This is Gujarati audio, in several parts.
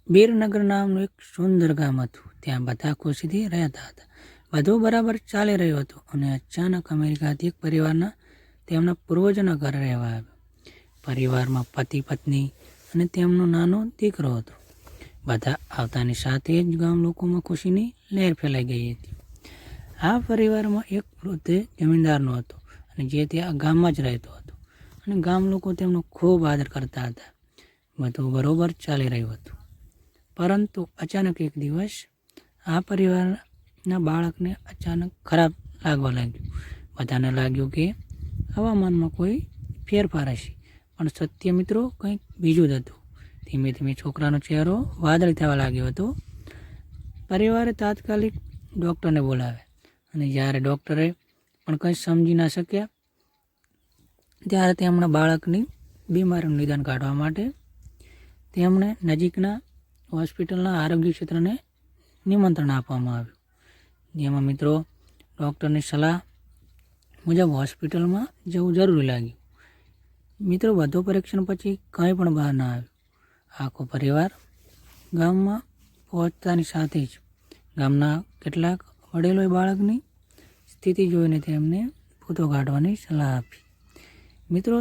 વીરનગર નામનું એક સુંદર ગામ હતું. ત્યાં બધા ખુશીથી રહેતા હતા. બધું બરાબર ચાલી રહ્યું હતું અને અચાનક અમેરિકાથી એક પરિવારના તેમના પૂર્વજોના ઘરે રહેવા આવ્યો. પરિવારમાં પતિ પત્ની અને તેમનો નાનો દીકરો હતો. બધા આવતાની સાથે જ ગામ લોકોમાં ખુશીની લહેર ફેલાઈ ગઈ હતી. આ પરિવારમાં એક વૃદ્ધ જમીનદારનો હતો અને જે ત્યાં ગામમાં જ રહેતો હતો અને ગામ લોકો તેમનો ખૂબ આદર કરતા હતા. બધું બરોબર ચાલી રહ્યું હતું, પરંતુ અચાનક એક દિવસ આ પરિવારના બાળકને અચાનક ખરાબ લાગવા લાગ્યું. બધાને લાગ્યું કે હવામાનમાં કોઈ ફેરફાર હશે, પણ સત્ય મિત્રો કંઈક બીજું જ હતું. ધીમે ધીમે છોકરાનો ચહેરો વાદળી થવા લાગ્યો હતો. પરિવારે તાત્કાલિક ડૉક્ટરને બોલાવ્યા અને જ્યારે ડૉક્ટરે પણ કંઈ સમજી ના શક્યા ત્યારે તેમણે બાળકની બીમારીનું નિદાન કાઢવા માટે તેમણે નજીકના હોસ્પિટલના આરોગ્ય ક્ષેત્રને નિમંત્રણ આપવામાં આવ્યું. જેમાં મિત્રો ડૉક્ટરની સલાહ મુજબ હોસ્પિટલમાં જવું જરૂરી લાગ્યું. મિત્રો વધુ પરીક્ષણ પછી કંઈ પણ બહાર ના આવ્યું. આખો પરિવાર ગામમાં પહોંચતાની સાથે જ ગામના કેટલાક વડીલોએ બાળકની સ્થિતિ જોઈને તેમને ભૂતો કાઢવાની સલાહ આપી. મિત્રો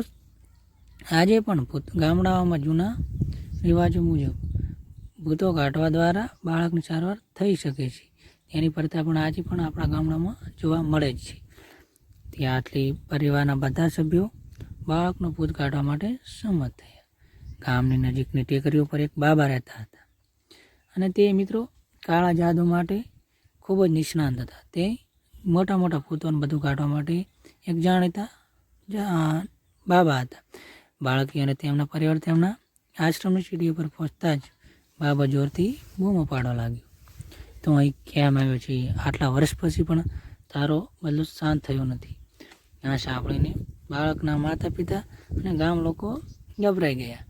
આજે પણ ગામડાઓમાં જૂના રિવાજો મુજબ ભૂતો કાઢવા દ્વારા બાળકની સારવાર થઈ શકે છે. તેની પ્રથા પણ આજે પણ આપણા ગામડામાં જોવા મળે જ છે. ત્યાં આટલી પરિવારના બધા સભ્યો બાળકનો ભૂત કાઢવા માટે સંમત થયા. ગામની નજીકની ટેકરીઓ પર એક બાબા રહેતા હતા અને તે મિત્રો કાળા જાદુ માટે ખૂબ જ નિષ્ણાંત હતા. તે મોટા મોટા ભૂતોને બધું કાઢવા માટે એક જાણીતા બાબા હતા. બાળકી અને તેમના પરિવાર તેમના આશ્રમની સીડીઓ પર પહોંચતા જ બાબા જોરથી બૂમો પાડવા લાગ્યો. તો અહીં કેમ આવ્યો છે? આટલા વર્ષ પછી પણ તારો બદલો શાંત થયો નથી. આ સાંભળીને બાળકના માતા પિતા અને ગામ લોકો ગભરાઈ ગયા.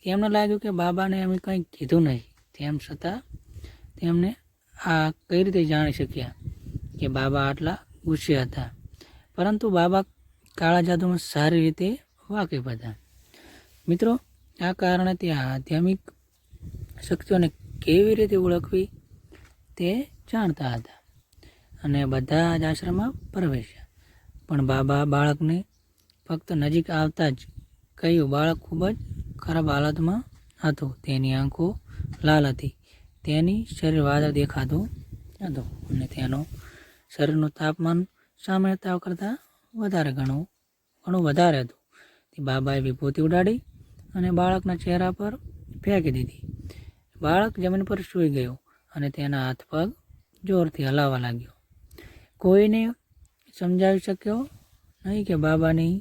તેમને લાગ્યું કે બાબાને અમે કંઈ કીધું નહીં, તેમ છતાં તેમને આ કઈ રીતે જાણી શક્યા કે બાબા આટલા ગુસ્સે હતા. પરંતુ બાબા કાળા જાદુમાં સારી રીતે વાકેફ હતા. મિત્રો આ કારણે તે આધ્યાત્મિક શક્તિઓને કેવી રીતે ઓળખવી તે જાણતા હતા અને બધા જ આશ્રમમાં પ્રવેશ્યા. પણ બાબા બાળકને ફક્ત નજીક આવતા જ કહ્યું. બાળક ખૂબ જ ખરાબ હાલતમાં હતું. તેની આંખો લાલ હતી, તેની શરીર વાદળ દેખાતું હતું અને તેનું શરીરનું તાપમાન સામાન્ય તાવ કરતાં ઘણું વધારે હતું. તે બાબાએ વિભૂતિ ઉડાડી અને બાળકના ચહેરા પર ફેંકી દીધી. બાળક જમીન પર સૂઈ ગયો અને તેના હાથ પગ જોરથી હલાવવા લાગ્યો. કોઈને સમજાવી શક્યો નહીં કે બાબાની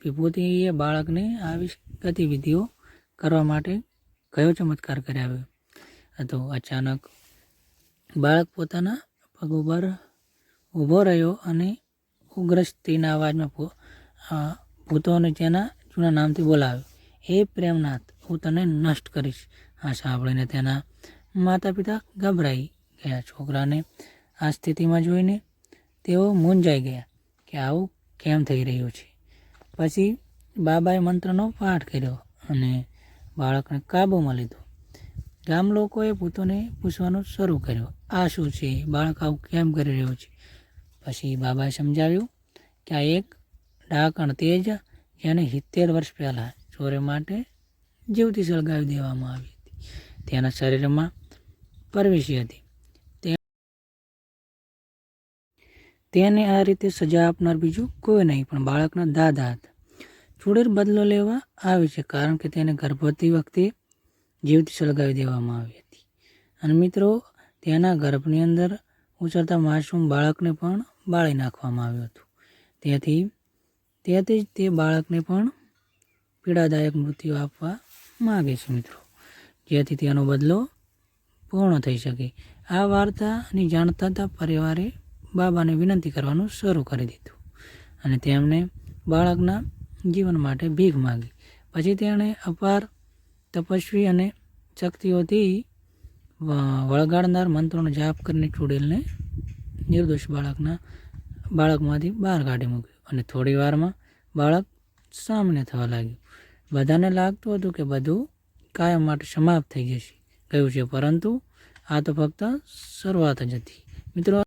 વિભૂતિએ બાળકને આવી ગતિવિધિઓ કરવા માટે કયો ચમત્કાર કરાવ્યો હતો. અચાનક બાળક પોતાના પગ ઉપર ઊભો રહ્યો અને ઉગ્ર સ્ત્રીના અવાજમાં ભૂતોને તેના જૂના નામથી બોલાવ્યો. હે પ્રેમનાથ, હું તને નષ્ટ કરીશ. આ સાંભળીને તેના માતા પિતા ગભરાઈ ગયા. છોકરાને આ સ્થિતિમાં જોઈને તેઓ મૂંઝાઈ ગયા કે આવું કેમ થઈ રહ્યું છે. પછી બાબાએ મંત્રનો પાઠ કર્યો અને બાળકને કાબૂમાં લીધો. ગામ લોકોએ ભૂતોને પૂછવાનું શરૂ કર્યું, આ શું છે? બાળક આવું કેમ કરી રહ્યું છે? પછી બાબાએ સમજાવ્યું કે આ એક ડાકણ તેજ જેને 70 વર્ષ પહેલાં ચોરે માટે જીવતી સળગાવી દેવામાં આવી હતી, તેના શરીરમાં પ્રવેશી હતી. તેને આ રીતે સજા આપનાર બીજું કોઈ નહીં પણ બાળકના દાદા હતા. ચૂડેલ બદલો લેવા આવે છે કારણ કે તેને ગર્ભવતી વખતે જીવતી સળગાવી દેવામાં આવી હતી અને મિત્રો તેના ગર્ભની અંદર ઉછળતા માસૂમ બાળકને પણ બાળી નાખવામાં આવ્યું હતું. તેથી જ તે બાળકને પણ પીડાદાયક મૃત્યુ આપવા માગે છે મિત્રો, જેથી તેનો બદલો પૂર્ણ થઈ શકે. આ વાર્તાની જાણતા પરિવારે બાબાને વિનંતી કરવાનું શરૂ કરી દીધું અને તેમણે બાળકના જીવન માટે ભીખ માગી. પછી તેણે અપાર તપસ્વી અને શક્તિઓથી વળગાડનાર મંત્રોનો જાપ કરીને ચૂડેલને નિર્દોષ બાળકમાંથી બહાર કાઢી મૂક્યું અને થોડી વારમાં બાળક સામાન્ય થવા લાગ્યું. બધાને લાગતું હતું કે બધું કાયમ માટે સમાપ્ત થઈ જશે. કહ્યું છે, પરંતુ આ તો ફક્ત શરૂઆત જ હતી. મિત્રો,